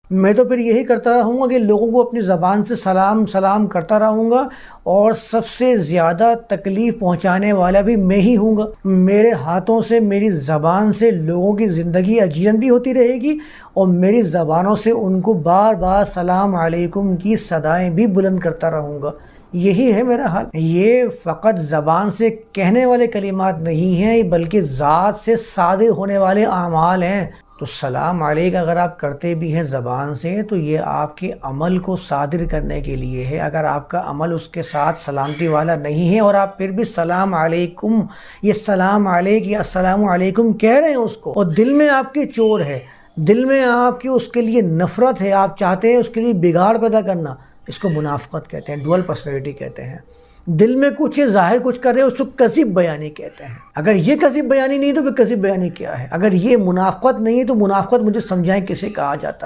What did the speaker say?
मैं तो फिर यही करता रहूँगा कि लोगों को अपनी ज़बान से सलाम सलाम करता रहूँगा, और सबसे ज़्यादा तकलीफ़ पहुँचाने वाला भी मैं ही हूँगा। मेरे हाथों से, मेरी ज़बान से लोगों की ज़िंदगी अजीरन भी होती रहेगी, और मेरी ज़बानों से उनको बार बार सलाम अलैकुम की सदाएँ भी बुलंद करता रहूँगा। यही है मेरा हाल। ये फ़कत ज़बान से कहने वाले कलिमात नहीं हैं, बल्कि ज़ात से सादिर होने वाले आमाल हैं। तो सलाम अलैकुम अगर आप करते भी हैं ज़बान से, तो ये आपके अमल को सादिर करने के लिए है। अगर आपका अमल उसके साथ सलामती वाला नहीं है और आप फिर भी सलाम अलैकुम, ये सलाम अलैक या अस्सलामु अलैकुम कह रहे हैं उसको, और दिल में आपके चोर है, दिल में आपकी उसके लिए नफ़रत है, आप चाहते हैं उसके लिए बिगाड़ पैदा करना, इसको मुनाफ़क़त कहते हैं, डुअल पर्सनैलिटी कहते हैं। दिल में कुछ है, ज़ाहिर कुछ कर रहे हैं, उसको कज़िब बयानी कहते हैं। अगर ये कज़िब बयानी नहीं तो फिर कज़िब बयानी क्या है? अगर ये मुनाफ़क़त नहीं है तो मुनाफ़क़त मुझे समझाएं किसे कहा जाता है।